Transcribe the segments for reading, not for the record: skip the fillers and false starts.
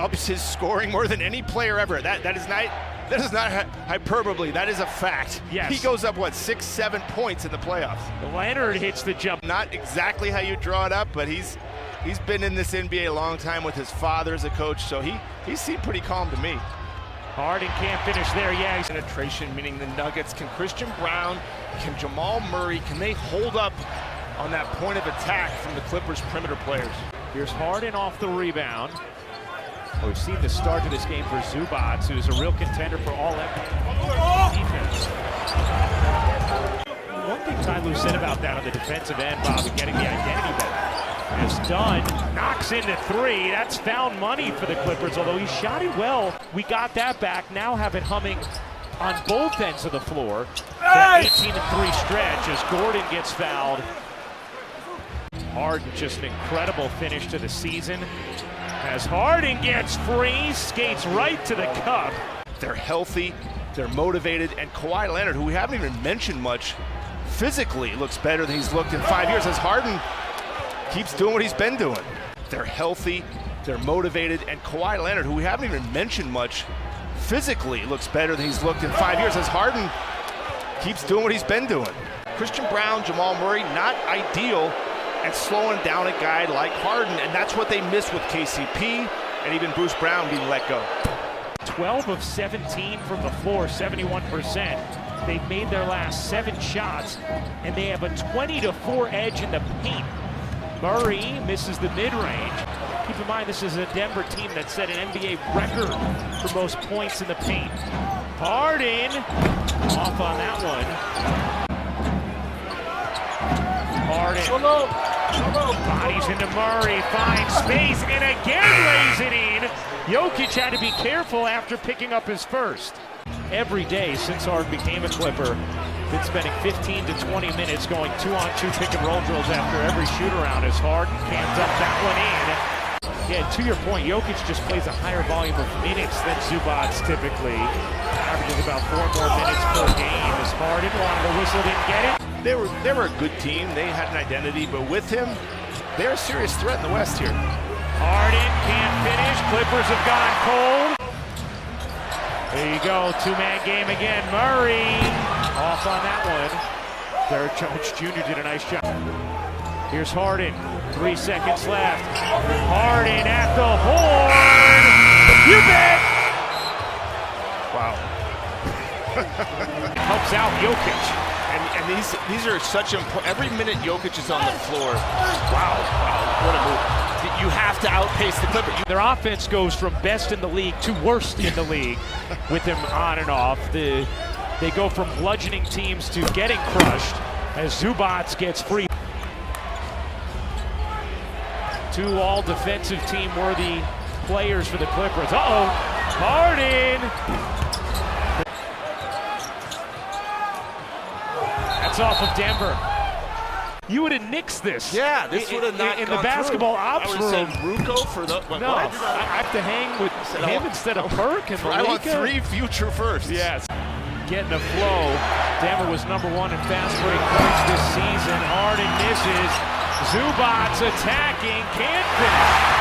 ups his scoring more than any player ever. That is not hyperbole. That is a fact. Yes. He goes up, what, 6-7 points in the playoffs. Leonard hits the jump. Not exactly how you draw it up, but he's been in this NBA a long time with his father as a coach, so he seemed pretty calm to me. Harden can't finish there. Yeah, he's penetration, meaning the Nuggets. Can Christian Brown, can Jamal Murray, can they hold up on that point of attack from the Clippers' perimeter players? Here's Harden off the rebound. Well, we've seen the start to this game for Zubac, who's a real contender for all defense. One thing Ty Lue said about that on the defensive end, Bob, and getting the identity back. As Dunn knocks into three, that's found money for the Clippers, although he shot it well. We got that back, now have it humming on both ends of the floor. The 18-3 stretch as Gordon gets fouled. Harden, just an incredible finish to the season. As Harden gets free, skates right to the cup. They're healthy, they're motivated, and Kawhi Leonard, who we haven't even mentioned much, physically looks better than he's looked in 5 years as Harden keeps doing what he's been doing. They're healthy, they're motivated, and Kawhi Leonard, who we haven't even mentioned much, physically looks better than he's looked in 5 years as Harden keeps doing what he's been doing. Christian Brown, Jamal Murray, not ideal at slowing down a guy like Harden, and that's what they miss with KCP and even Bruce Brown being let go. 12 of 17 from the floor, 71%. They've made their last 7 shots, and they have a 20-4 edge in the paint. Murray misses the mid-range. Keep in mind, this is a Denver team that set an NBA record for most points in the paint. Harden off on that one. Harden bodies into Murray, finds space, and again lays it in. Jokic had to be careful after picking up his first. Every day since Harden became a Clipper, been spending 15 to 20 minutes going 2-on-2 pick-and-roll drills after every shoot-around as Harden can't dump that one in. Yeah, to your point, Jokic just plays a higher volume of minutes than Zubac typically. Averages about 4 more minutes per game as Harden wanted the whistle, didn't get it. They were a good team. They had an identity, but with him, they're a serious threat in the West here. Harden can't finish. Clippers have gone cold. There you go, 2-man game again. Murray off on that one. Derek Jones Jr. did a nice job. Here's Harden, 3 seconds left. Harden at the horn. You bet. Wow. Helps out Jokic. And these are such important. Every minute Jokic is on the floor. Wow, what a move. You have to outpace the Clippers. Their offense goes from best in the league to worst in the league with him on and off. They go from bludgeoning teams to getting crushed as Zubac gets free. 2 all-defensive team-worthy players for the Clippers. Uh-oh, Harden! That's off of Denver. You would have nixed this. Yeah, this would have not in gone the basketball ops room. I would have said Ruco for the. No, I have to hang with him instead of Perk and I want 3 future firsts. Yes, getting a flow. Denver was #1 in fast break points this season. Harden misses. Zubac attacking, can't finish.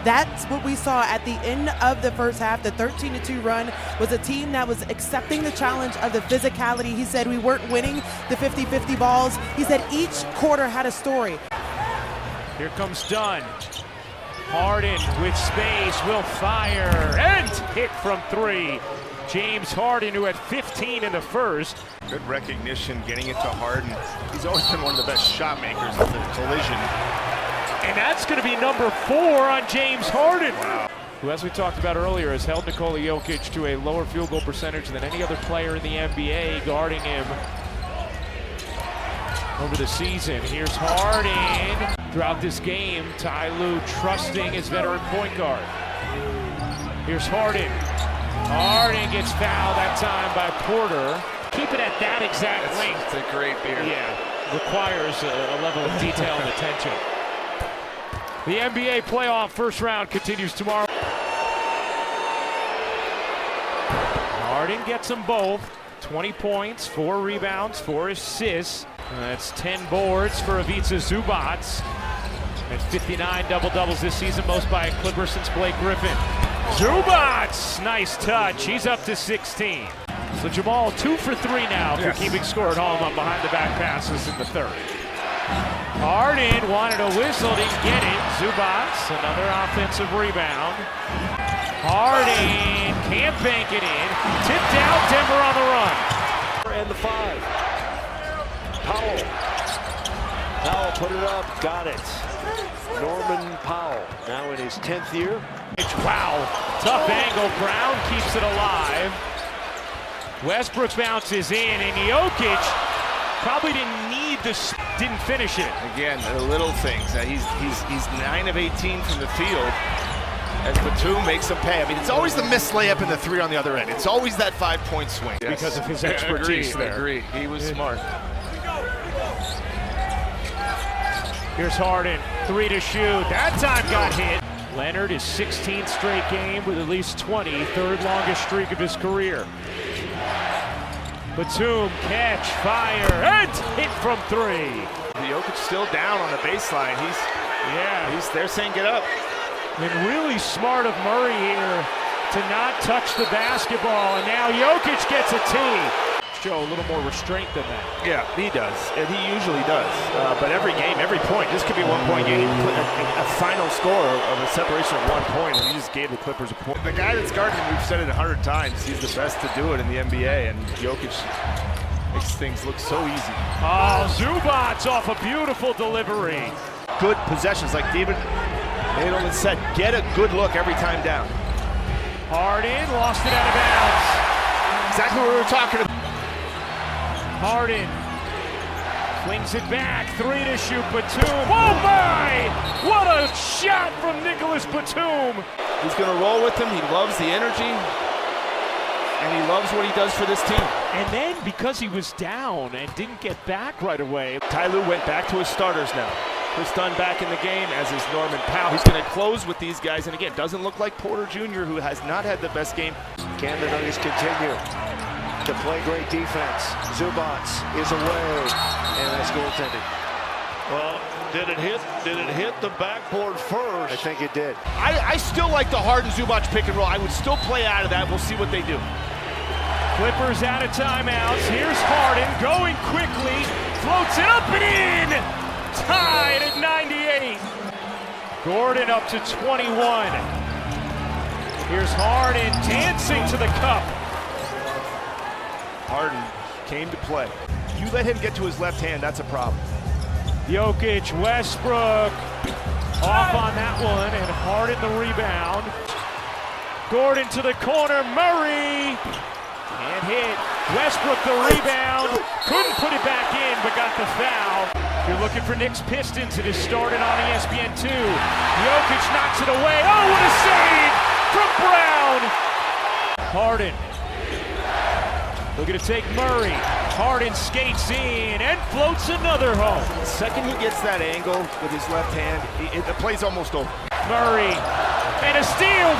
That's what we saw at the end of the first half. The 13-2 run was a team that was accepting the challenge of the physicality. He said we weren't winning the 50-50 balls. He said each quarter had a story. Here comes Dunn. Harden with space will fire and hit from 3. James Harden, who had 15 in the first. Good recognition, getting it to Harden. He's always been one of the best shot makers of the collision. And that's going to be number 4 on James Harden. Wow. Who, as we talked about earlier, has held Nikola Jokic to a lower field goal percentage than any other player in the NBA, guarding him over the season. Here's Harden. Throughout this game, Ty Lue trusting his veteran point guard. Here's Harden. Harden gets fouled that time by Porter. Keep it at that exact length. It's a great beer. Yeah, requires a level of detail and attention. The NBA playoff first round continues tomorrow. Harden gets them both. 20 points, 4 rebounds, 4 assists. That's 10 boards for Ivica Zubac. And 59 double-doubles this season, most by a Clipper since Blake Griffin. Zubac, nice touch. He's up to 16. So Jamal 2 for 3 now for keeping score at home on behind-the-back passes in the third. Harden wanted a whistle, didn't get it. Zubac, another offensive rebound. Harden can't bank it in. Tipped out, Denver on the run. And the 5. Powell put it up, got it. Norman Powell, now in his 10th year. Wow, tough angle. Brown keeps it alive. Westbrook bounces in, and Jokic probably didn't finish it. Again, the little things. He's 9 of 18 from the field. As Batum makes him pay. I mean, it's always the missed layup in the 3 on the other end. It's always that 5-point swing. Because of his expertise there. Agree. He was smart. Here's Harden, 3 to shoot. That time got hit. Leonard, his 16th straight game with at least 20, third longest streak of his career. Batum, catch, fire, and hit from 3. Jokic still down on the baseline. They're saying get up. And really smart of Murray here to not touch the basketball, and now Jokic gets a tee. Show a little more restraint than that. Yeah, he does, and he usually does. But every game, every point, this could be a one-point game. A final score of a separation of 1 point, and he just gave the Clippers a point. The guy that's guarding him, we've said it 100 times, he's the best to do it in the NBA, and Jokic makes things look so easy. Oh, Zubac off a beautiful delivery. Good possessions, like David Edelman said, get a good look every time down. Harden lost it out of bounds. Exactly what we were talking about. Harden flings it back, 3 to shoot. Batum. Oh my! What a shot from Nicholas Batum! He's going to roll with him. He loves the energy, and he loves what he does for this team. And then because he was down and didn't get back right away, Ty Lue went back to his starters now. Chris Dunn back in the game, as is Norman Powell. He's going to close with these guys, and again, doesn't look like Porter Jr., who has not had the best game. Camden Nuggets continue to play great defense. Zubac is away, and that's goaltending. Well, did it hit the backboard first? I think it did. I still like the Harden Zubac pick and roll. I would still play out of that. We'll see what they do. Clippers out of timeouts. Here's Harden going quickly, floats it up and in. Tied at 98. Gordon up to 21. Here's Harden dancing to the cup. Harden came to play. You let him get to his left hand, that's a problem. Jokic, Westbrook off on that one, and Harden the rebound. Gordon to the corner, Murray, and hit. Westbrook the rebound, couldn't put it back in, but got the foul. If you're looking for Knicks Pistons, it is started on ESPN2. Jokic knocks it away. Oh, what a save from Brown! Harden looking to take Murray. Harden skates in and floats another home. The second he gets that angle with his left hand, the play's almost over. Murray, and a steal.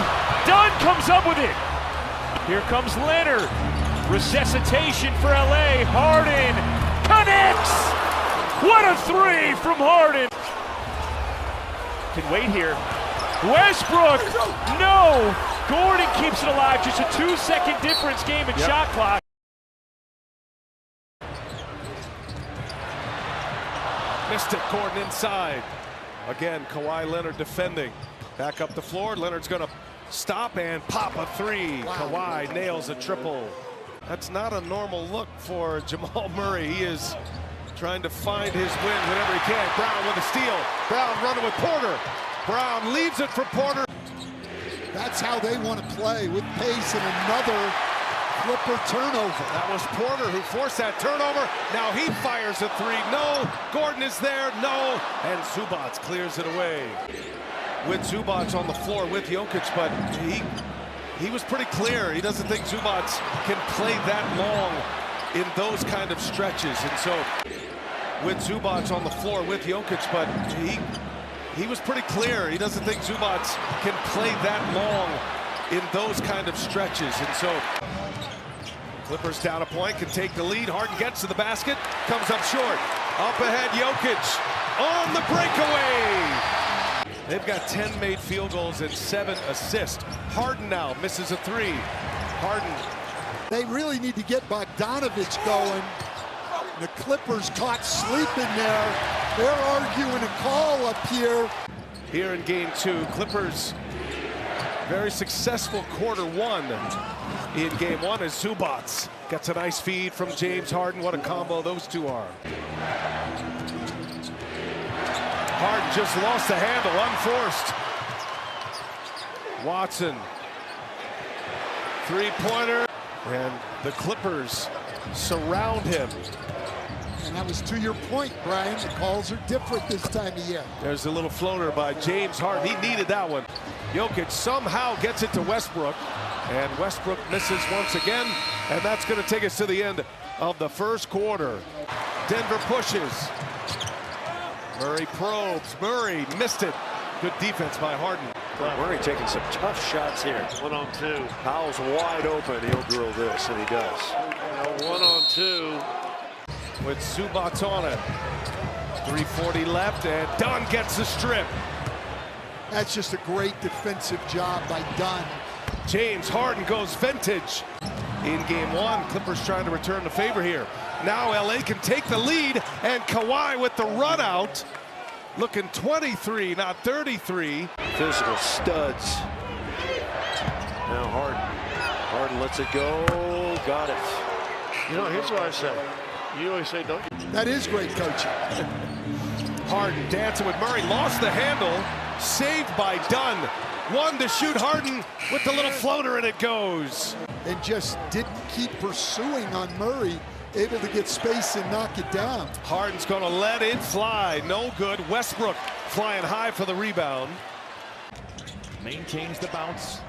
Dunn comes up with it. Here comes Leonard. Resuscitation for LA. Harden connects. What a 3 from Harden. Can wait here. Westbrook, no. Gordon keeps it alive. Just a 2-second difference game in shot clock. Missed it, Gordon inside. Again, Kawhi Leonard defending. Back up the floor, Leonard's gonna stop and pop a 3. Wow. Kawhi nails a triple. That's not a normal look for Jamal Murray. He is trying to find his win whenever he can. Brown with a steal. Brown running with Porter. Brown leaves it for Porter. That's how they want to play, with pace and another Clipper turnover. That was Porter who forced that turnover. Now he fires a 3. No. Gordon is there. No. And Zubac clears it away. With Zubac on the floor with Jokic, but he was pretty clear. He doesn't think Zubac can play that long in those kind of stretches. And so with Zubac on the floor with Jokic, but he was pretty clear. He doesn't think Zubac can play that long in those kind of stretches. And so Clippers down a point, can take the lead. Harden gets to the basket, comes up short. Up ahead, Jokic on the breakaway. They've got 10 made field goals and 7 assists. Harden now misses a 3. Harden. They really need to get Bogdanovich going. The Clippers caught sleeping there. They're arguing a call up here. Here in game 2, Clippers very successful quarter 1 in game 1 as Zubac gets a nice feed from James Harden. What a combo those two are. Harden just lost the handle, unforced. Watson, three-pointer, and the Clippers surround him. And that was to your point, Brian. The calls are different this time of year. There's a little floater by James Harden. He needed that one. Jokic somehow gets it to Westbrook, and Westbrook misses once again, and that's going to take us to the end of the first quarter. Denver pushes. Murray probes. Murray missed it. Good defense by Harden. Murray taking some tough shots here. 1-on-2. Powell's wide open. He'll drill this, and he does. 1-on-2. With Zubac on it. 3:40 left, and Dunn gets the strip. That's just a great defensive job by Dunn. James Harden goes vintage. In game 1, Clippers trying to return the favor here. Now LA can take the lead, and Kawhi with the run out. Looking 23, not 33. Physical studs. Now Harden. Harden lets it go. Got it. You know, here's what I say. You always say, don't you? That is great coaching. Harden dancing with Murray. Lost the handle. Saved by Dunn. One to shoot. Harden with the little floater, and it goes. And just didn't keep pursuing on Murray. Able to get space and knock it down. Harden's going to let it fly. No good. Westbrook flying high for the rebound. Maintains the bounce.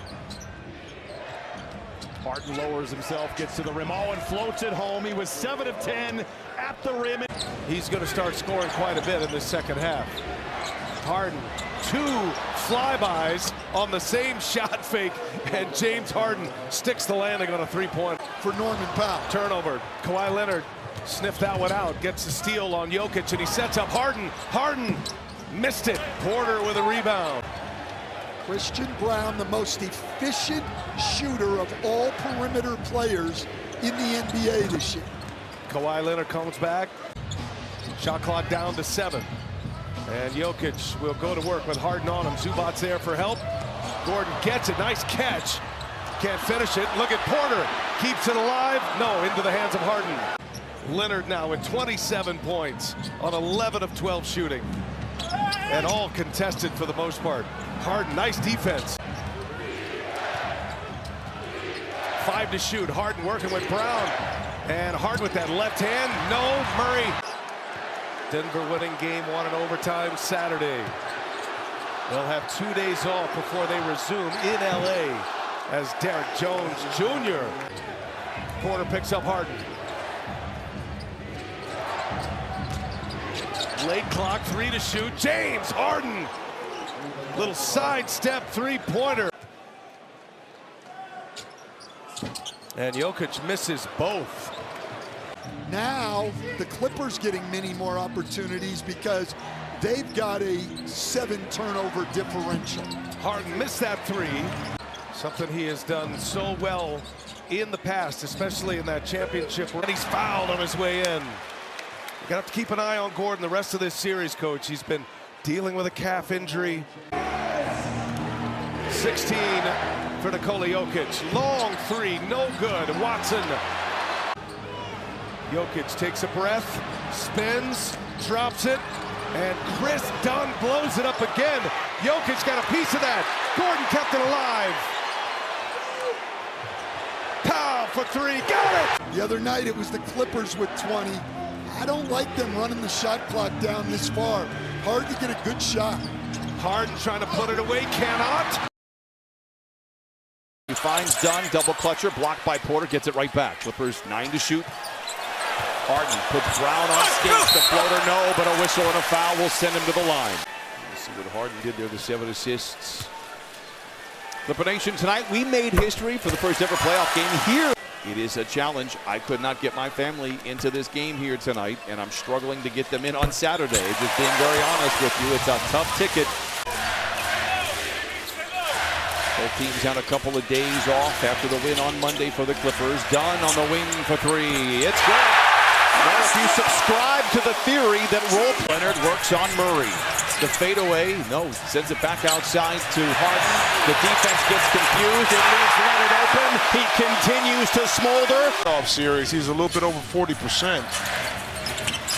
Harden lowers himself, gets to the rim, and floats it home. He was 7 of 10 at the rim. He's going to start scoring quite a bit in the second half. Harden, 2 flybys on the same shot fake, and James Harden sticks the landing on a 3-point. For Norman Powell. Turnover. Kawhi Leonard sniffed that one out, gets the steal on Jokic, and he sets up Harden. Harden missed it. Porter with a rebound. Christian Brown, the most efficient shooter of all perimeter players in the NBA this year. Kawhi Leonard comes back. Shot clock down to 7. And Jokic will go to work with Harden on him. Zubac there for help. Gordon gets it. Nice catch. Can't finish it. Look at Porter. Keeps it alive. No, into the hands of Harden. Leonard now with 27 points on 11 of 12 shooting. And all contested for the most part. Harden, nice defense. 5 to shoot. Harden working with Brown. And Harden with that left hand. No, Murray. Denver winning game 1 in overtime Saturday. They'll have 2 days off before they resume in LA as Derek Jones Jr. Porter picks up Harden. Late clock, 3 to shoot. James Harden. Little sidestep 3-pointer. And Jokic misses both. Now the Clippers getting many more opportunities because they've got a 7-turnover differential. Harden missed that 3. Something he has done so well in the past, especially in that championship. And he's fouled on his way in. You're gonna have to keep an eye on Gordon the rest of this series, coach. He's been dealing with a calf injury. 16 for Nikola Jokic. Long 3, no good. Watson. Jokic takes a breath, spins, drops it, and Chris Dunn blows it up again. Jokic got a piece of that. Gordon kept it alive. Powell for 3, got it! The other night it was the Clippers with 20. I don't like them running the shot clock down this far. Hard to get a good shot. Harden trying to put it away, cannot. He finds Dunn, double clutcher, blocked by Porter, gets it right back. Clippers 9 to shoot. Harden puts Brown on skates, the floater no, but a whistle and a foul will send him to the line. Let's see what Harden did there, the 7 assists. Clipper Nation, tonight we made history for the first ever playoff game here. It is a challenge. I could not get my family into this game here tonight, and I'm struggling to get them in on Saturday. Just being very honest with you, it's a tough ticket. Both teams had a couple of days off after the win on Monday for the Clippers. Dunn on the wing for three. It's good. Well, if you subscribe to the theory that Leonard works on Murray. The fadeaway, no, sends it back outside to Harden. The defense gets confused. It leaves Leonard open. He continues to smolder. Off series, he's a little bit over 40%.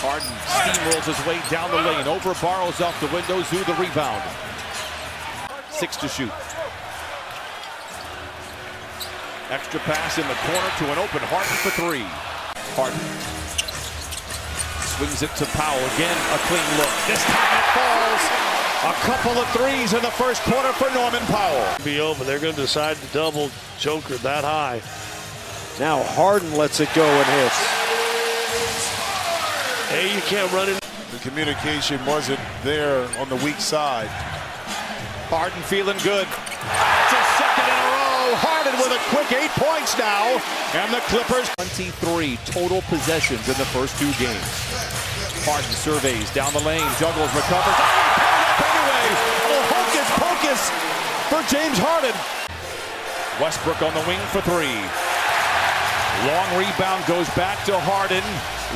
Harden steamrolls his way down the lane. Over borrows off the window. Zoo the rebound. 6 to shoot. Extra pass in the corner to an open Harden for three. Harden swings it to Powell. Again, a clean look. This time it falls. A couple of threes in the first quarter for Norman Powell. Be over. They're going to decide to double Joker that high. Now Harden lets it go and hits. Hey, you can't run it. The communication wasn't there on the weak side. Harden feeling good. It's a second in a row. Harden with a quick 8 points now. And the Clippers 23 total possessions in the first 2 games. Harden surveys down the lane. Juggles, recovers. Oh, anyway. Oh, hocus pocus for James Harden. Westbrook on the wing for three. Long rebound goes back to Harden.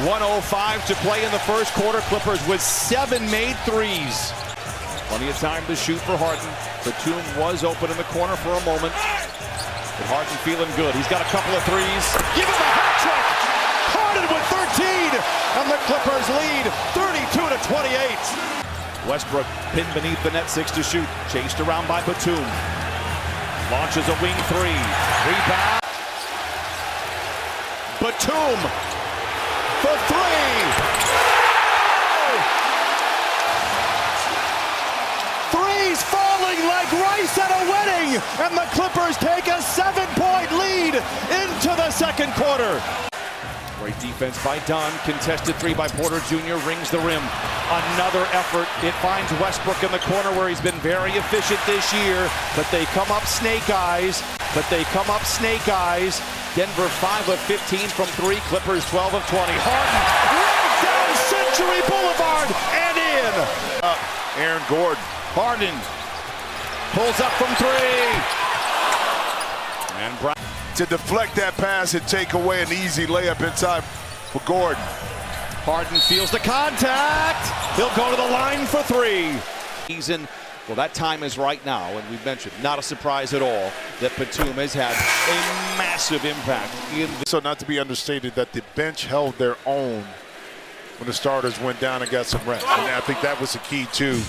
1:05 to play in the first quarter. Clippers with 7 made threes. Plenty of time to shoot for Harden. Batum was open in the corner for a moment. But Harden feeling good. He's got a couple of threes. Give him a hat trick! Harden with 13! And the Clippers lead 32-28. Westbrook pinned beneath the net, 6 to shoot. Chased around by Batum. Launches a wing three. Rebound. Batum for three. Threes falling like rice at a wedding, and the Clippers take a 7-point lead into the second quarter. Great defense by Dunn. Contested three by Porter Jr. Rings the rim. Another effort. It finds Westbrook in the corner where he's been very efficient this year, but they come up snake eyes. Denver 5 of 15 from three. Clippers 12 of 20. Harden right down Century Boulevard and in. Aaron Gordon. Harden pulls up from three. And Brown. To deflect that pass and take away an easy layup inside for Gordon. Harden feels the contact. He'll go to the line for three. He's in. Well, that time is right now, and we've mentioned, not a surprise at all that Batum has had a massive impact. So not to be understated that the bench held their own when the starters went down and got some rest. And I think that was the key, too,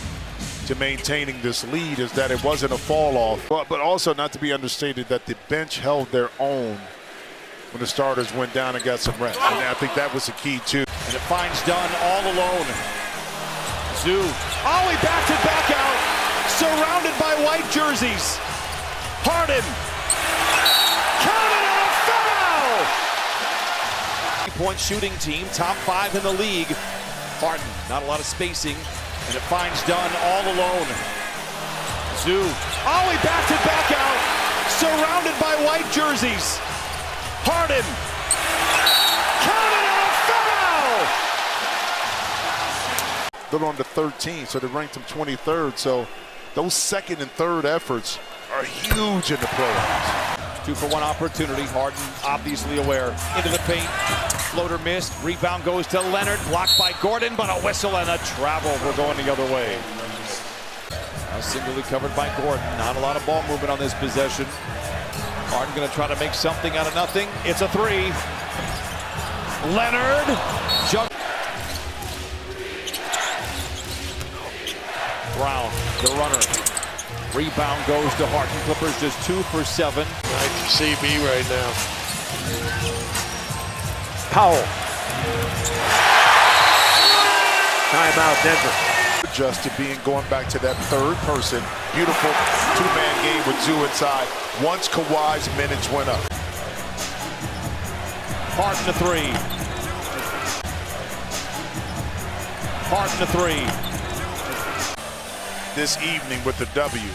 to maintaining this lead, is that it wasn't a fall off. But also not to be understated that the bench held their own when the starters went down and got some rest. And I think that was the key, too. And it finds Dunn all alone. Zoo. Oh, he backed it back out. Surrounded by white jerseys. Harden. Counted and a foul! 3-point shooting team, top 5 in the league. Harden, not a lot of spacing. And it finds Dunn all alone. Zoo. Oh, he backed it back out. Surrounded by white jerseys. Harden. Counted and a foul! They're on to 13, so they ranked them 23rd. So those second and third efforts are huge in the playoffs. 2-for-1 opportunity. Harden obviously aware. Into the paint. Floater missed. Rebound goes to Leonard. Blocked by Gordon, but a whistle and a travel. We're going the other way. Now singly covered by Gordon. Not a lot of ball movement on this possession. Harden going to try to make something out of nothing. It's a three. Leonard. Brown, the runner. Rebound goes to Harden. Clippers just 2 for 7. Nice CB right now. Powell. Timeout, Denver. Adjusted being going back to that third person. Beautiful two-man game with Zoo inside. Once Kawhi's minutes went up. Harden to three. Harden to three. This evening with the W.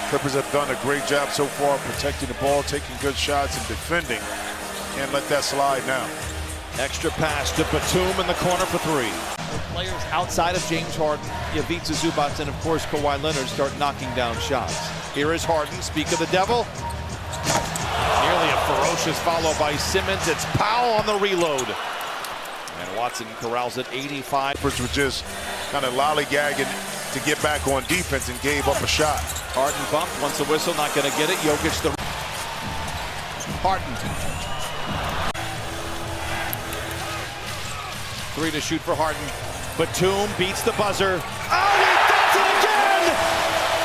Clippers have done a great job so far protecting the ball, taking good shots, and defending. Can't let that slide now. Extra pass to Batum in the corner for three. Players outside of James Harden, Ivica Zubac, and of course Kawhi Leonard start knocking down shots. Here is Harden. Speak of the devil. Nearly a ferocious follow by Simmons. It's Powell on the reload. And Watson corrals at 85. Were just kind of lollygagging to get back on defense and gave up a shot. Harden bump, wants a whistle, not going to get it. Jokic the Harden. 3 to shoot for Harden. Batum beats the buzzer. Oh, he does it again!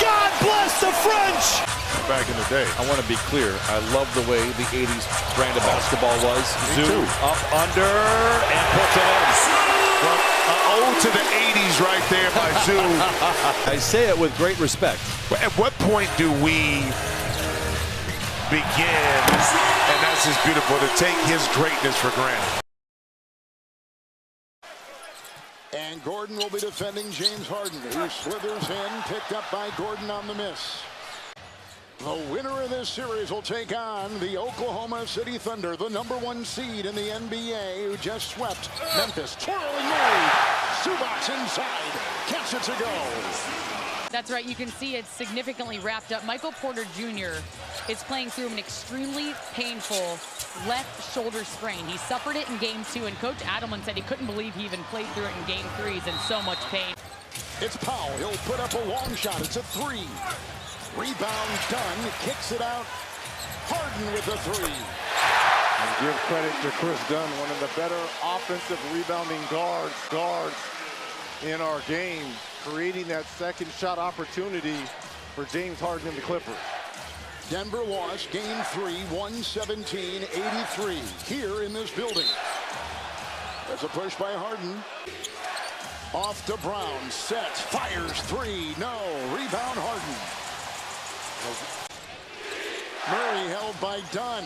God bless the French! Back in the day. I want to be clear. I love the way the 80s brand of basketball was. Zoo up under and puts it in. Well, ode to the 80s right there by Zoo. I say it with great respect. At what point do we begin, and that's just beautiful, to take his greatness for granted? And Gordon will be defending James Harden, who slithers in, picked up by Gordon on the miss. The winner of this series will take on the Oklahoma City Thunder, the #1 seed in the NBA, who just swept Memphis. Twirling Murray, Zubac inside, gets it to go. That's right, you can see it's significantly wrapped up. Michael Porter Jr. is playing through an extremely painful left shoulder sprain. He suffered it in Game 2, and Coach Adelman said he couldn't believe he even played through it in Game 3. He's in so much pain. It's Powell, he'll put up a long shot, it's a 3. Rebound done, kicks it out. Harden with the 3. And give credit to Chris Dunn, one of the better offensive rebounding guards in our game, creating that second shot opportunity for James Harden and the Clippers. Denver lost Game 3, 117-83 here in this building. There's a push by Harden. Off to Brown, set, fires 3, no, rebound Harden. Murray held by Dunn.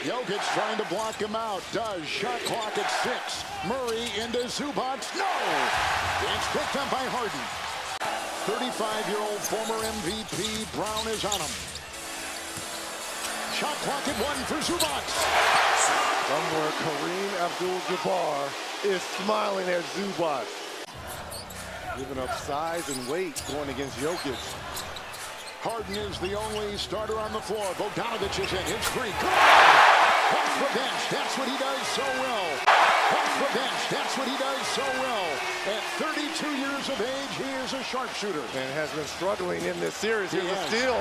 Jokic trying to block him out. Does. Shot clock at 6. Murray into Zubac. No! It's picked up by Harden. 35-year-old former MVP Brown is on him. Shot clock at 1 for Zubac. Somewhere Kareem Abdul-Jabbar is smiling at Zubac. Giving up size and weight going against Jokic. Harden is the only starter on the floor. Bogdanovich is in. His 3. Good. Off the bench. That's what he does so well. Off the bench. That's what he does so well. At 32 years of age, he is a sharpshooter. And has been struggling in this series. Here's a steal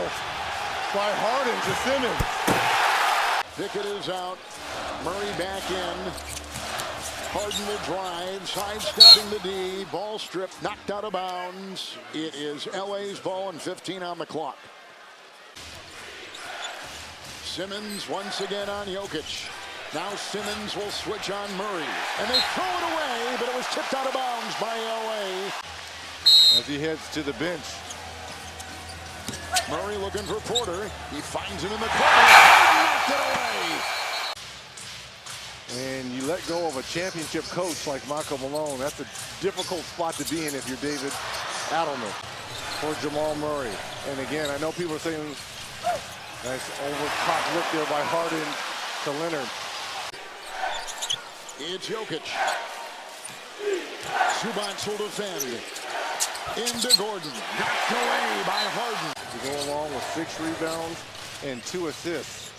by Harden to Simmons. Pickett is out. Murray back in. Harden will drive, sidestepping the D, ball stripped, knocked out of bounds. It is LA's ball and 15 on the clock. Simmons once again on Jokic. Now Simmons will switch on Murray. And they throw it away, but it was tipped out of bounds by LA. As he heads to the bench. Murray looking for Porter. He finds him in the corner. Knocked it away. And you let go of a championship coach like Michael Malone. That's a difficult spot to be in if you're David Adelman for Jamal Murray. And again, I know people are saying, nice over-top look there by Harden to Leonard. It's Jokic. Zubac will defend. Into Gordon. Knocked away by Harden. To go along with 6 rebounds and 2 assists.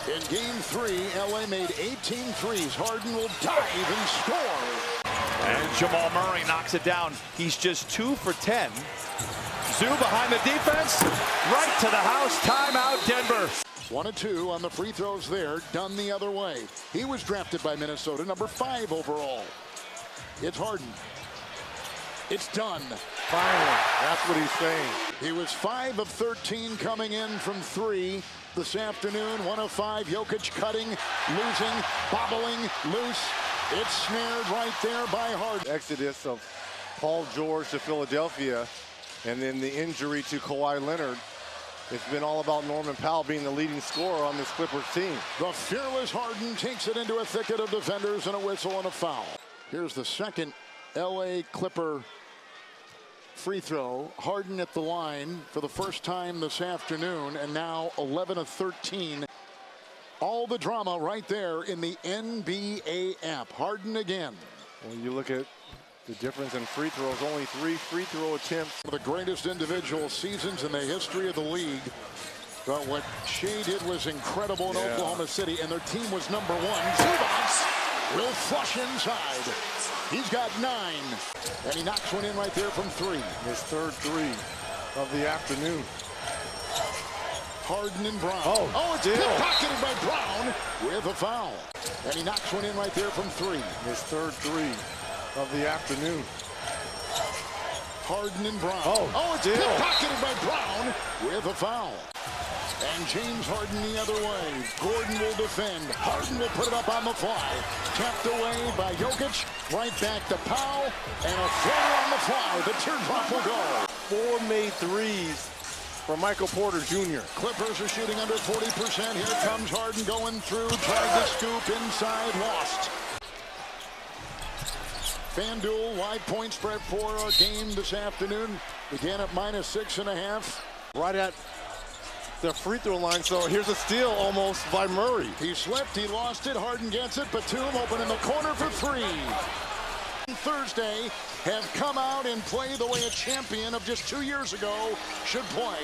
In Game 3, LA made 18 threes. Harden will dive and score. And Jamal Murray knocks it down. He's just 2 for 10. Zoo behind the defense. Right to the house. Timeout, Denver. 1 of 2 on the free throws there. Done the other way. He was drafted by Minnesota, #5 overall. It's Harden. It's done. Finally, that's what he's saying. He was 5 of 13 coming in from 3 this afternoon. 1 of 5. Jokic cutting, losing, bobbling, loose. It's snared right there by Harden. Exodus of Paul George to Philadelphia, and then the injury to Kawhi Leonard. It's been all about Norman Powell being the leading scorer on this Clippers team. The fearless Harden takes it into a thicket of defenders, and a whistle and a foul. Here's the second LA Clipper free throw. Harden at the line for the first time this afternoon, and now 11 of 13. All the drama right there in the NBA app. Harden again. When you look at The difference in free throws, only 3 free throw attempts. The greatest individual seasons in the history of the league. But what Shea did was incredible in Oklahoma City, and their team was #1. Zubac will flush inside. He's got 9, and he knocks one in right there from 3. His third 3 of the afternoon. Harden and Brown. Oh, it's pickpocketed by Brown with a foul. And he knocks one in right there from 3. His third 3 of the afternoon. Harden and Brown. It's pickpocketed by Brown with a foul. And James Harden the other way. Gordon will defend. Harden will put it up on the fly. Tapped away by Jokic. Right back to Powell. And a floater on the fly. The teardrop will go. 4 made threes for Michael Porter Jr. Clippers are shooting under 40%. Here comes Harden going through. Tried to scoop inside. Lost. FanDuel live point spread for a game this afternoon. Began at -6.5. Right at the free throw line, so here's a steal almost by Murray. He slipped, he lost it, Harden gets it, Batum open in the corner for 3. Thursday have come out and play the way a champion of just 2 years ago should play.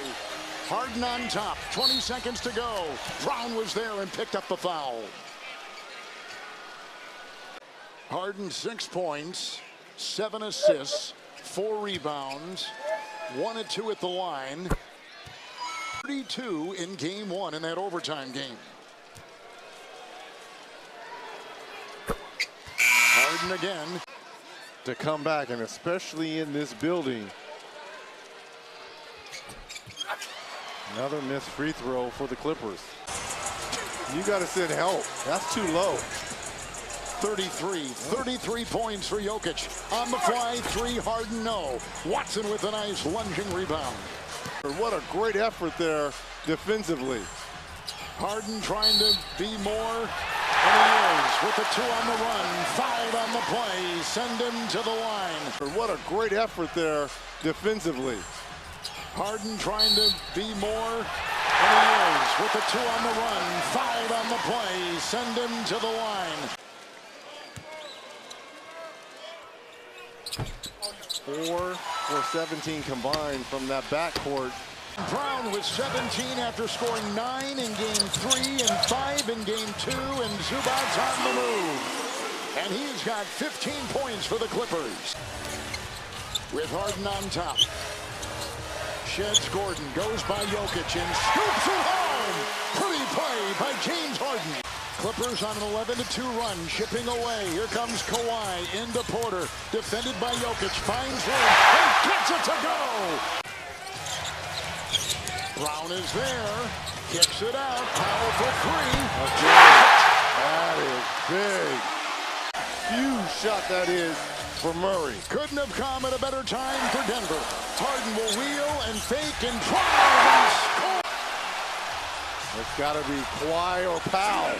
Harden on top, 20 seconds to go. Brown was there and picked up the foul. Harden 6 points, 7 assists, 4 rebounds, 1 of 2 at the line. 32 in game 1 in that overtime game. Harden again. To come back, and especially in this building. Another missed free throw for the Clippers. You got to send help. That's too low. 33 points for Jokic. On the fly, 3, Harden no. Watson with a nice lunging rebound. What a great effort there defensively. Harden trying to be more, and he is with the 2 on the run. Fouled on the play, send him to the line. What a great effort there defensively. Harden trying to be more, and he is with the 2 on the run. Fouled on the play, send him to the line. 4 for 17 combined from that backcourt. Brown with 17 after scoring 9 in game 3 and 5 in game 2, and Zubac's on the move. And he's got 15 points for the Clippers. With Harden on top. Sheds Gordon, goes by Jokic and scoops it home. Pretty play by James Harden. Clippers on an 11-2 run, chipping away. Here comes Kawhi into Porter, defended by Jokic, finds room and gets it to go. Brown is there, kicks it out, Powell for 3. That is big. Huge shot that is for Murray. Couldn't have come at a better time for Denver. Harden will wheel and fake and drive and score. It's got to be Kawhi or Powell.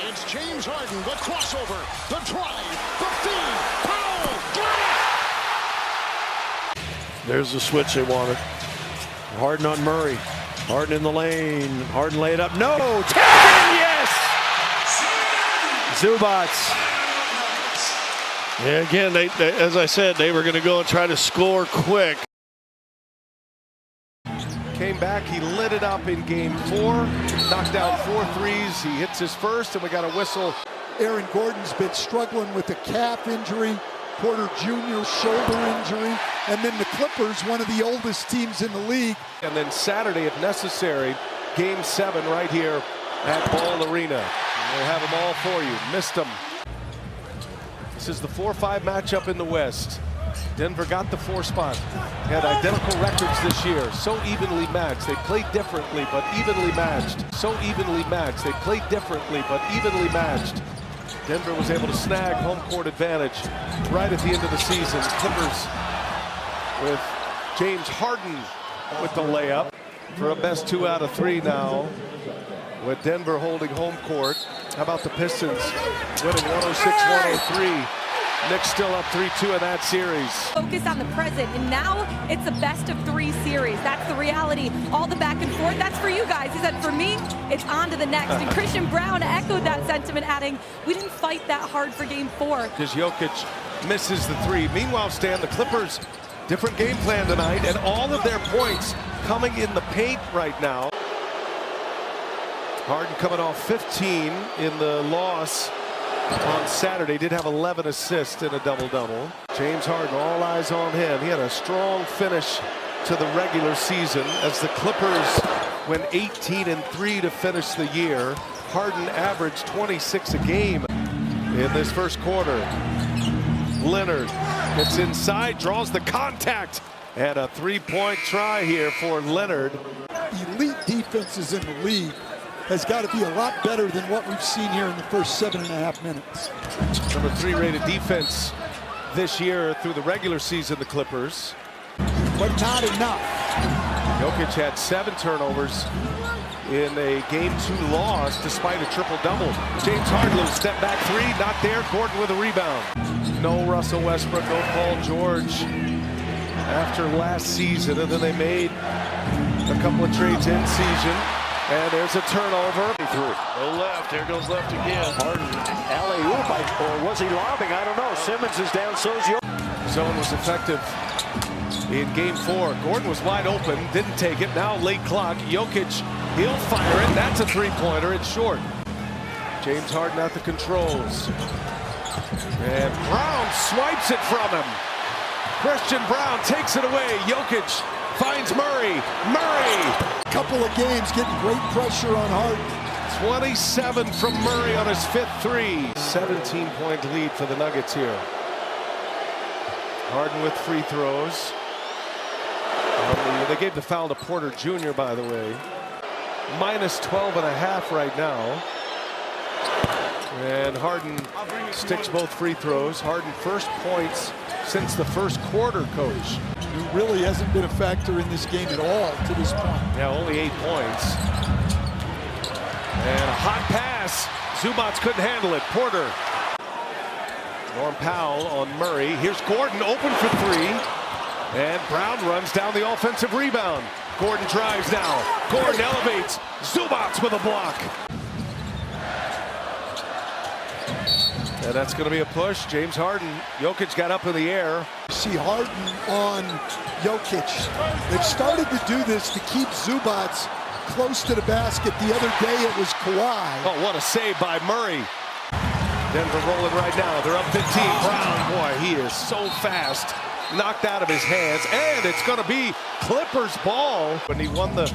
It's James Harden, the crossover, the drive, the feed. Powell got it! There's the switch they wanted. Harden on Murray. Harden in the lane. Harden laid up. No! Taken! Yes! Zubac. Yeah, again, they, as I said, they were going to go and try to score quick. Came back, he lit it up in game 4, knocked down 4 threes. He hits his first, and we got a whistle. Aaron Gordon's been struggling with a calf injury, Porter Jr. shoulder injury, and then the Clippers, one of the oldest teams in the league. And then Saturday, if necessary, game 7 right here at Ball Arena. We'll have them all for you. Missed them. This is the 4-5 matchup in the West. Denver got the 4 spot. Had identical records this year. So evenly matched. They played differently, but evenly matched. So evenly matched. They played differently, but evenly matched. Denver was able to snag home court advantage right at the end of the season. Clippers with James Harden with the layup for a best 2 out of 3 now, with Denver holding home court. How about the Pistons winning 106-103? Knicks still up 3-2 in that series. Focus on the present, and now it's a best of 3 series. That's the reality. All the back and forth, that's for you guys. He said, for me, it's on to the next. And Christian Brown echoed that sentiment, adding, we didn't fight that hard for game 4. Because Jokic misses the three. Meanwhile, Stan, the Clippers, different game plan tonight, and all of their points coming in the paint right now. Harden coming off 15 in the loss on Saturday. Did have 11 assists in a double-double. James Harden, all eyes on him. He had a strong finish to the regular season as the Clippers went 18-3 to finish the year. Harden averaged 26 a game in this first quarter. Leonard gets inside, draws the contact, and a three-point try here for Leonard. Elite defenses in the league has got to be a lot better than what we've seen here in the first 7.5 minutes. Number 3 rated defense this year through the regular season, the Clippers. But not enough. Jokic had 7 turnovers in a Game 2 loss despite a triple-double. James Harden, step back 3, not there. Gordon with a rebound. No Russell Westbrook, no Paul George after last season, and then they made a couple of trades in season. And there's a turnover. Go left. There goes left again. Harden, alley-oop, or was he lobbing? I don't know. Simmons is down, so's Jokic. Zone was effective in Game 4. Gordon was wide open, didn't take it. Now late clock. Jokic, he'll fire it. That's a three-pointer. It's short. James Harden at the controls. And Brown swipes it from him. Christian Brown takes it away. Jokic finds Murray. Murray! Couple of games getting great pressure on Harden. 27 from Murray on his 5th three. 17-point lead for the Nuggets here. Harden with free throws. They gave the foul to Porter Jr., by the way. Minus 12.5 right now. And Harden sticks both free throws. Harden first points since the first quarter, coach. He really hasn't been a factor in this game at all to this point. Yeah, only 8 points. And a hot pass. Zubac couldn't handle it. Porter. Norm Powell on Murray. Here's Gordon open for 3. And Brown runs down the offensive rebound. Gordon drives now. Gordon elevates. Zubac with a block. And that's going to be a push. James Harden. Jokic got up in the air. See Harden on Jokic. They've started to do this to keep Zubac close to the basket. The other day it was Kawhi. Oh, what a save by Murray. Denver rolling right now. They're up 15. Brown, boy, he is so fast. Knocked out of his hands. And it's going to be Clippers ball. When he won the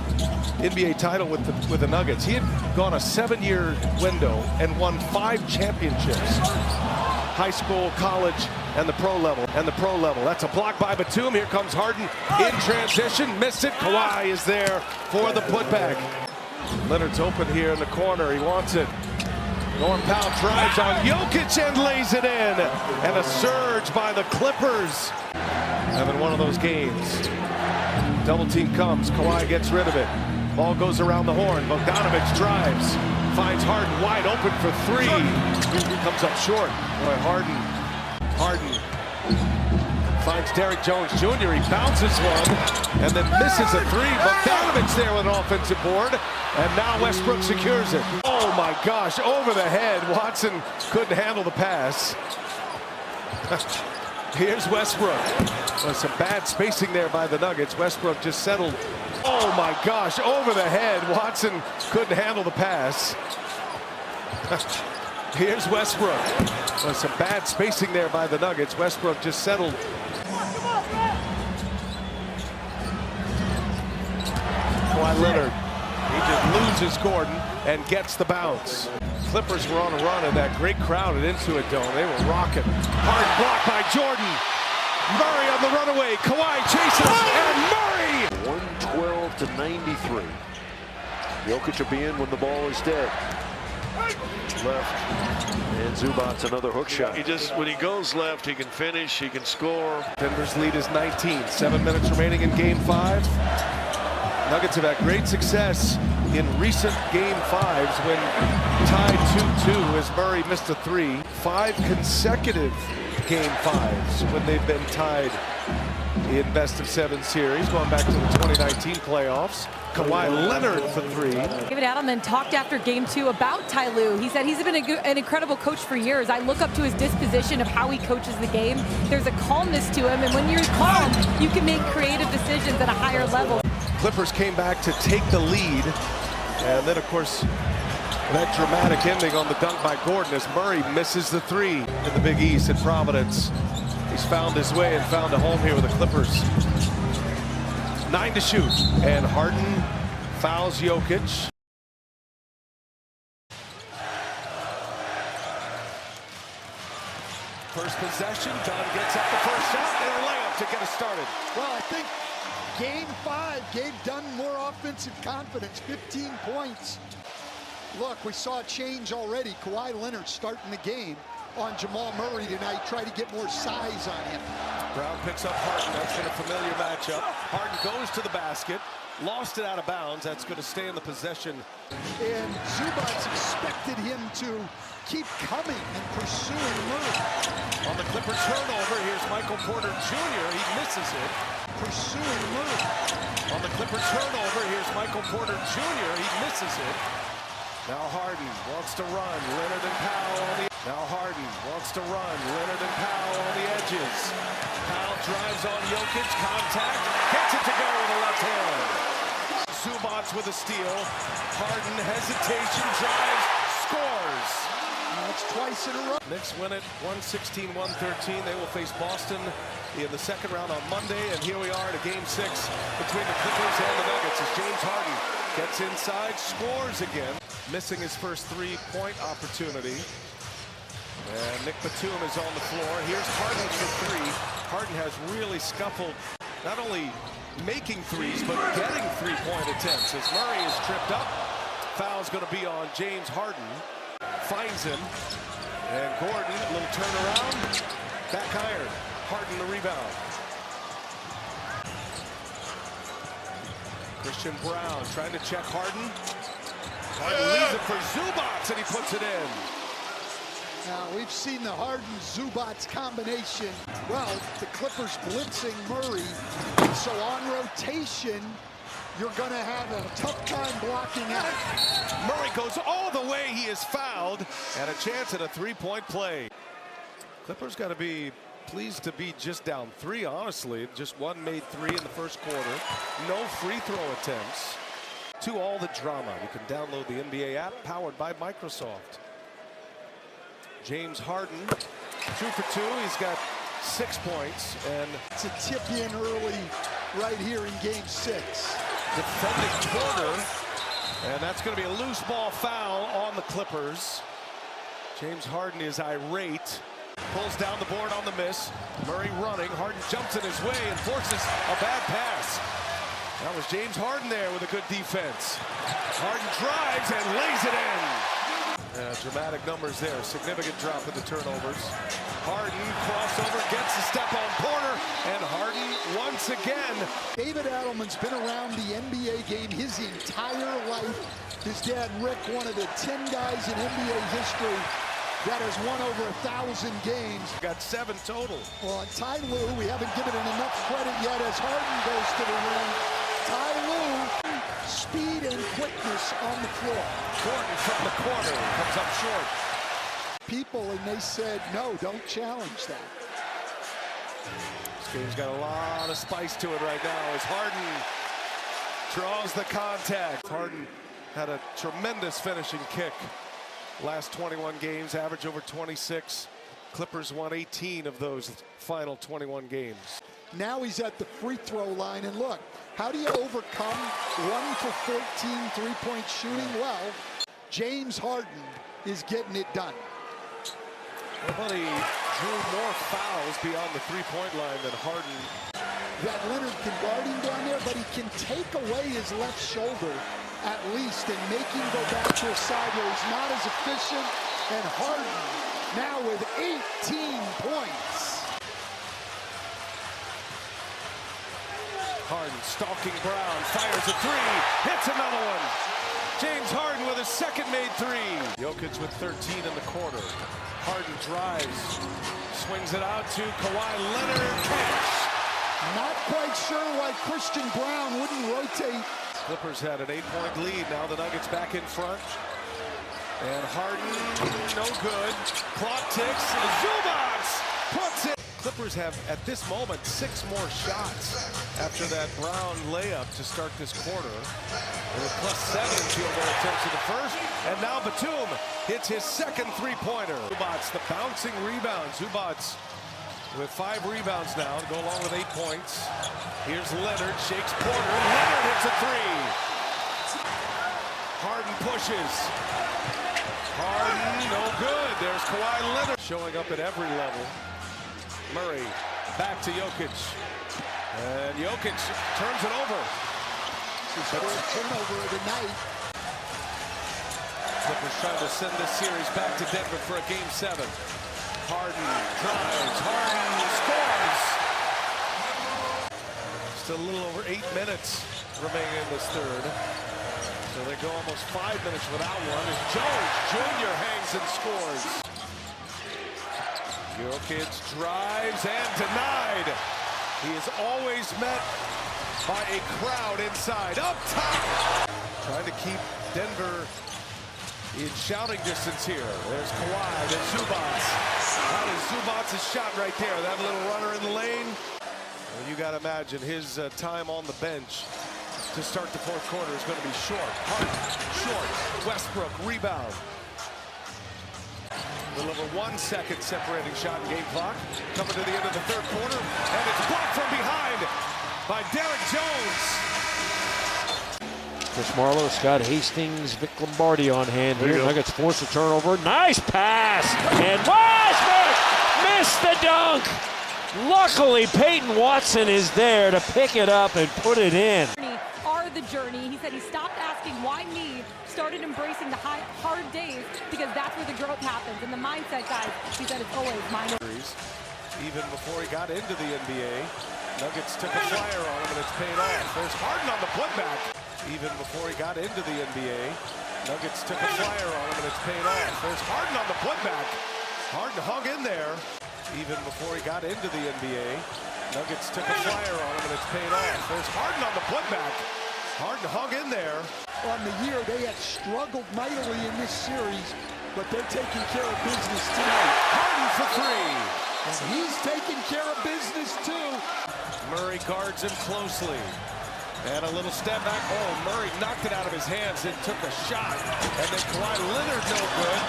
NBA title with the Nuggets, he had gone a 7-year window and won 5 championships. High school, college, and the pro level. That's a block by Batum. Here comes Harden in transition. Missed it. Kawhi is there for the putback. Leonard's open here in the corner. He wants it. Norm Powell drives on Jokic and lays it in. And a surge by the Clippers. Having one of those games. Double team comes. Kawhi gets rid of it. Ball goes around the horn. Bogdanovich drives. Finds Harden wide open for 3. Comes up short. Boy, Harden finds Derrick Jones Jr. He bounces one and then misses a 3. Bogdanovich there with an offensive board. And now Westbrook secures it. Oh my gosh, over the head. Watson couldn't handle the pass. Here's Westbrook. Some bad spacing there by the Nuggets. Westbrook just settled. Oh my gosh, over the head. Watson couldn't handle the pass. Here's Westbrook. Some bad spacing there by the Nuggets. Westbrook just settled. Kawhi Leonard. He just loses Gordon and gets the bounce. Clippers were on a run in that great crowd at Intuit Dome. They were rocking. Hard block by Jordan. Murray on the runaway. Kawhi chases and Murray. 112 to 93. Jokic will be in when the ball is dead. Left. And Zubac another hook shot. When he goes left, he can finish, he can score. Denver's lead is 19. 7 minutes remaining in Game 5. Nuggets have had great success in recent Game 5s when tied 2-2 as Murray missed a 3. 5 consecutive Game 5s when they've been tied in best-of-7 series, going back to the 2019 playoffs. Kawhi Leonard for 3. David Adelman talked after Game 2 about Ty Lue. He said he's been an incredible coach for years. I look up to his disposition of how he coaches the game. There's a calmness to him, and when you're calm, you can make creative decisions at a higher level. Clippers came back to take the lead, and then, of course, that dramatic ending on the dunk by Gordon as Murray misses the 3 in the Big East at Providence. He's found his way and found a home here with the Clippers. 9 to shoot, and Harden fouls Jokic. First possession, Dunn gets up the first shot and a layup to get us started. Well, I think Game 5 gave Dunn more offensive confidence, 15 points. Look, we saw a change already. Kawhi Leonard starting the game on Jamal Murray tonight, try to get more size on him. Brown picks up Harden. That's been a familiar matchup. Harden goes to the basket, lost it out of bounds. That's going to stay in the possession. And Zubac expected him to keep coming and pursuing Murray. On the Clipper turnover, here's Michael Porter Jr. He misses it. Pursuing Murray. On the Clipper turnover, here's Michael Porter Jr. He misses it. Now Harden wants to run. Leonard and Powell on the... Now Harden wants to run. Leonard and Powell on the edges. Powell drives on Jokic. Contact. Gets it to go with the left hand. Zubac with a steal. Harden hesitation. Drives. Scores. That's twice in a row. Knicks win it 116-113. They will face Boston in the second round on Monday. And here we are at a Game 6 between the Clippers and the Nuggets as James Harden gets inside, scores again, missing his first 3-point opportunity. And Nick Batum is on the floor. Here's Harden for 3. Harden has really scuffled, not only making threes, but getting 3-point attempts. As Murray is tripped up, foul's going to be on James Harden. Finds him, and Gordon, a little turnaround, back iron. Harden the rebound. Christian Brown trying to check Harden. Harden leaves it for Zubac, and he puts it in. Now, we've seen the Harden-Zubac combination. Well, the Clippers blitzing Murray. So on rotation, you're going to have a tough time blocking out. Murray goes all the way. He is fouled, and a chance at a 3-point play. Clippers got to be pleased to be just down 3, honestly. Just one made 3 in the first quarter. No free throw attempts. To all the drama. You can download the NBA app powered by Microsoft. James Harden, 2 for 2. He's got 6 points, and it's a tip in early right here in Game 6. Defending Porter, and that's going to be a loose ball foul on the Clippers. James Harden is irate. Pulls down the board on the miss. Murray running. Harden jumps in his way and forces a bad pass. That was James Harden there with a good defense. Harden drives and lays it in. Dramatic numbers there. Significant drop in the turnovers. Harden crossover, gets the step on Porter, and Harden once again. David Adelman's been around the NBA game his entire life. His dad, Rick, one of the 10 guys in NBA history that has won over 1,000 games. Got 7 total. Well, Ty Lue, we haven't given him enough credit yet as Harden goes to the rim. Ty Lue, speed and quickness on the floor. Gordon from the corner comes up short. People, and they said, no, don't challenge that. This game's got a lot of spice to it right now as Harden draws the contact. Harden had a tremendous finishing kick. Last 21 games, average over 26. Clippers won 18 of those final 21 games. Now he's at the free throw line, and look, how do you overcome 1 for 14 3-point shooting? Well, James Harden is getting it done. Nobody drew more fouls beyond the 3-point line than Harden. That Leonard can guard him down there, but he can take away his left shoulder at least and make him go back to a side where he's not as efficient. And Harden now with 18 points. Harden stalking Brown, fires a 3, hits another one. James Harden with his second made 3. Jokic with 13 in the quarter. Harden drives, swings it out to Kawhi Leonard. Catch. Not quite sure why Christian Brown wouldn't rotate. Clippers had an 8-point lead. Now the Nuggets back in front. And Harden, no good. Clock ticks. Zubac puts it. Clippers have, at this moment, 6 more shots after that Brown layup to start this quarter. They were +7 field goal attempts in the first. And now Batum hits his second three-pointer. Zubac, the bouncing rebound. Zubac with 5 rebounds now to go along with 8 points. Here's Leonard, shakes Porter. Leonard hits a 3. Harden pushes. Harden, no good. There's Kawhi Leonard showing up at every level. Murray back to Jokic. And Jokic turns it over. His first turnover of the night. Clippers trying to send this series back to Denver for a Game 7. Harden drives. Harden scores. Just a little over 8 minutes remaining in this third. So they go almost 5 minutes without one as Jones Jr. hangs and scores. Jokic drives and denied. He is always met by a crowd inside. Up top! Trying to keep Denver in shouting distance here. There's Kawhi, there's Zubac. That is Zubac's shot right there. That little runner in the lane. Well, you got to imagine his time on the bench to start the fourth quarter is going to be short. Harden, short. Westbrook, rebound. A little over 1 second separating shot and game clock. Coming to the end of the third quarter, and it's blocked from behind by Derek Jones. Chris Marlowe, Scott Hastings, Vic Lombardi on hand here. Nuggets force a turnover. Nice pass, and Westbrook missed the dunk. Luckily, Peyton Watson is there to pick it up and put it in. The journey. He said he stopped asking why me, started embracing the hard days because that's where the growth happens. And the mindset, guys, he said it's always mine. Even before he got into the NBA, Nuggets took a flyer on him and it's paid off. There's Harden on the putback. Even before he got into the NBA, Nuggets took a flyer on him and it's paid off. There's Harden on the putback. Harden hung in there. Even before he got into the NBA, Nuggets took a flyer on him and it's paid off. There's Harden on the putback. Harden hung in there. On the year, they had struggled mightily in this series, but they're taking care of business tonight. Harden for 3. And he's taking care of business too. Murray guards him closely. And a little step back. Oh, Murray knocked it out of his hands and took a shot. And then Kawhi Leonard, no good.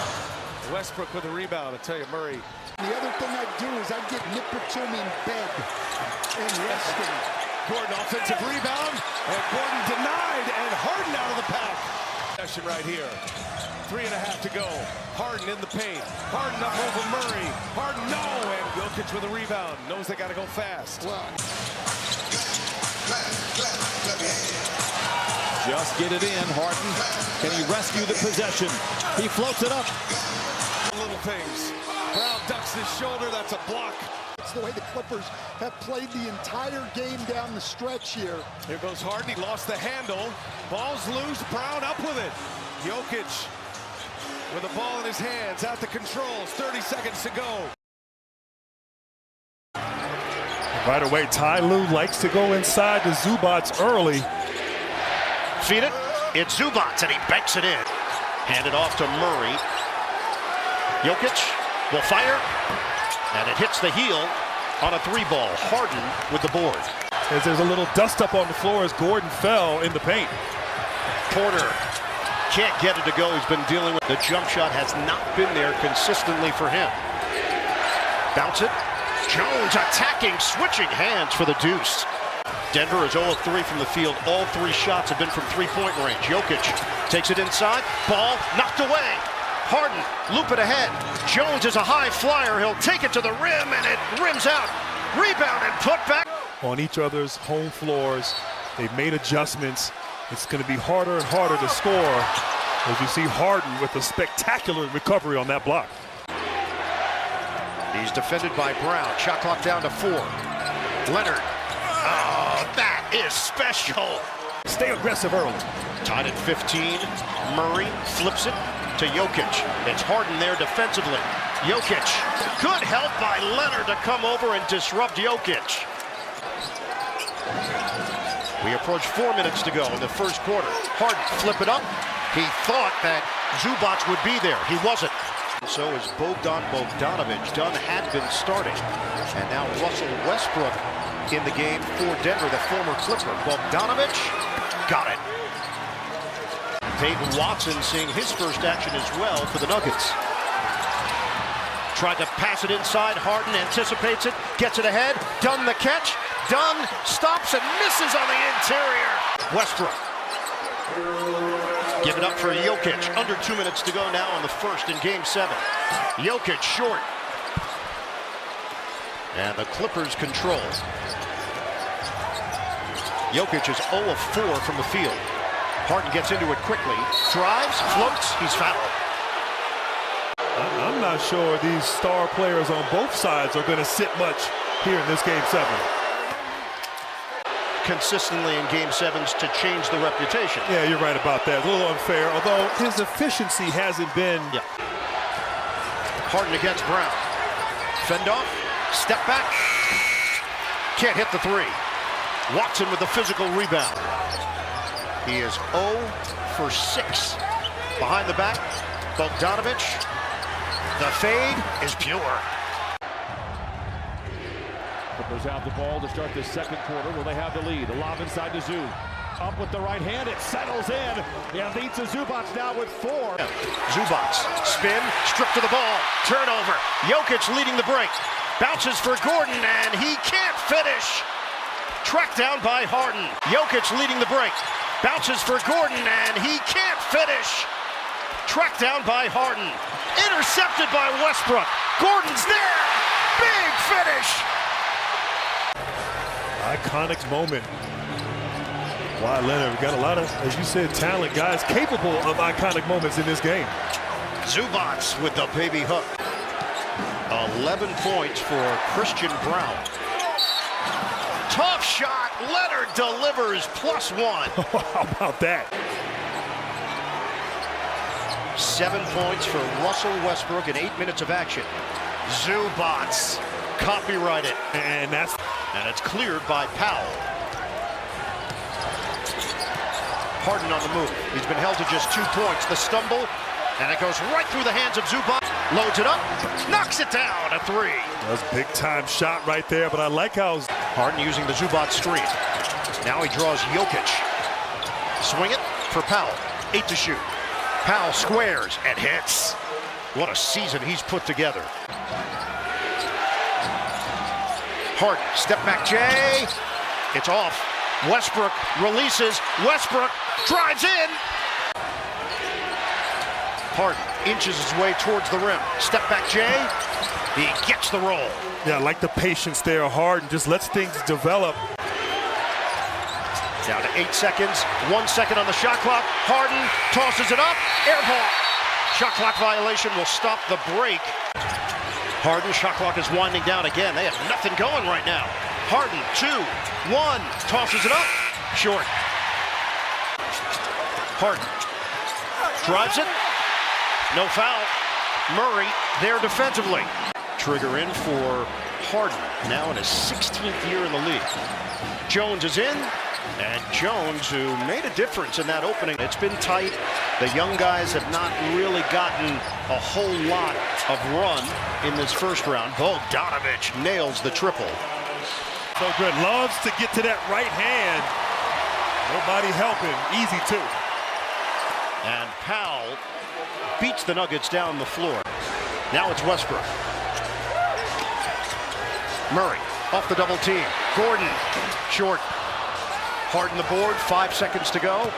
Westbrook with a rebound. I tell you, Murray. The other thing I'd do is I'd get Nipatum in bed and rest him. Gordon offensive rebound, and Gordon denied, and Harden out of the pack. Session right here. 3.5 to go. Harden in the paint. Harden up over Murray. Harden, no, and Jokic with a rebound. Knows they got to go fast. Just get it in, Harden. Can he rescue the possession? He floats it up. Little things. Brown ducks his shoulder. That's a block. It's the way the Clippers have played the entire game down the stretch here. Here goes Harden. He lost the handle. Ball's loose. Brown up with it. Jokic with the ball in his hands. Out the controls. 30 seconds to go. Right away, Ty Lue likes to go inside to Zubac early. Feed it. It's Zubac, and he banks it in. Hand it off to Murray. Jokic will fire. And it hits the heel on a 3-ball. Harden with the board. As there's a little dust up on the floor as Gordon fell in the paint. Porter can't get it to go. He's been dealing with the jump shot. Has not been there consistently for him. Bounce it. Jones attacking, switching hands for the deuce. Denver is 0 of 3 from the field. All 3 shots have been from 3-point range. Jokic takes it inside. Ball knocked away. Harden, loop it ahead. Jones is a high flyer. He'll take it to the rim, and it rims out. Rebound and put back. On each other's home floors, they've made adjustments. It's going to be harder and harder to score as you see Harden with a spectacular recovery on that block. He's defended by Brown. Shot clock down to 4. Leonard. Oh, that is special. Stay aggressive early. Tied at 15. Murray flips it to Jokic. It's Harden there defensively. Jokic. Good help by Leonard to come over and disrupt Jokic. We approach 4 minutes to go in the first quarter. Harden flip it up. He thought that Zubac would be there. He wasn't. So is Bogdanovich. Dunn had been starting. And now Russell Westbrook in the game for Denver, the former Clipper. Bogdanovich got it. Peyton Watson seeing his first action as well for the Nuggets. Tried to pass it inside. Harden anticipates it, gets it ahead. Dunn the catch. Dunn stops and misses on the interior. Westbrook. Give it up for Jokic. Under 2 minutes to go now in the first in Game 7. Jokic short. And the Clippers control. Jokic is 0 of 4 from the field. Harden gets into it quickly. Drives, floats, he's fouled. I'm not sure these star players on both sides are going to sit much here in this Game 7. Consistently in Game 7s to change the reputation. Yeah, you're right about that. A little unfair, although his efficiency hasn't been. Yeah. Harden against Brown. Fend off, step back. Can't hit the three. Watson with the physical rebound. He is 0 for 6. Behind the back, Bogdanovich. The fade is pure. Clippers have the ball to start the second quarter where they have the lead. A lob inside to Zoo. Up with the right hand, it settles in. Yeah, leads to Zubac now with 4. Zubac, spin, strip to the ball, turnover. Jokic leading the break. Bounces for Gordon, and he can't finish. Tracked down by Harden. Jokic leading the break. Bounces for Gordon, and he can't finish. Tracked down by Harden. Intercepted by Westbrook. Gordon's there. Big finish. Iconic moment. Kawhi Leonard, we got a lot of, as you said, talent, guys capable of iconic moments in this game. Zubac with the baby hook. 11 points for Christian Brown. Tough shot. Leonard delivers +1. How about that? 7 points for Russell Westbrook in 8 minutes of action. Zubac copyrighted. And it's cleared by Powell. Harden on the move. He's been held to just 2 points. The stumble, and it goes right through the hands of Zubac. Loads it up, knocks it down, a 3. That was a big-time shot right there, but I like how Harden using the Zubac screen. Now he draws Jokic. Swing it for Powell. 8 to shoot. Powell squares and hits. What a season he's put together. Harden, step back Jay. It's off. Westbrook releases. Westbrook drives in. Harden inches his way towards the rim. Step back Jay. He gets the roll. Yeah, I like the patience there. Harden just lets things develop. Down to 8 seconds. 1 second on the shot clock. Harden tosses it up. Air ball. Shot clock violation will stop the break. Harden, shot clock is winding down again. They have nothing going right now. Harden, 2, 1, tosses it up. Short. Harden drives it. No foul. Murray there defensively. Trigger in for Harden, now in his 16th year in the league. Jones is in, and Jones, who made a difference in that opening. It's been tight. The young guys have not really gotten a whole lot of run in this first round. Bogdanovich nails the triple. So good. Loves to get to that right hand. Nobody helping. Easy, too. And Powell beats the Nuggets down the floor. Now it's Westbrook. Murray off the double team. Gordon short. Harden the board. 5 seconds to go.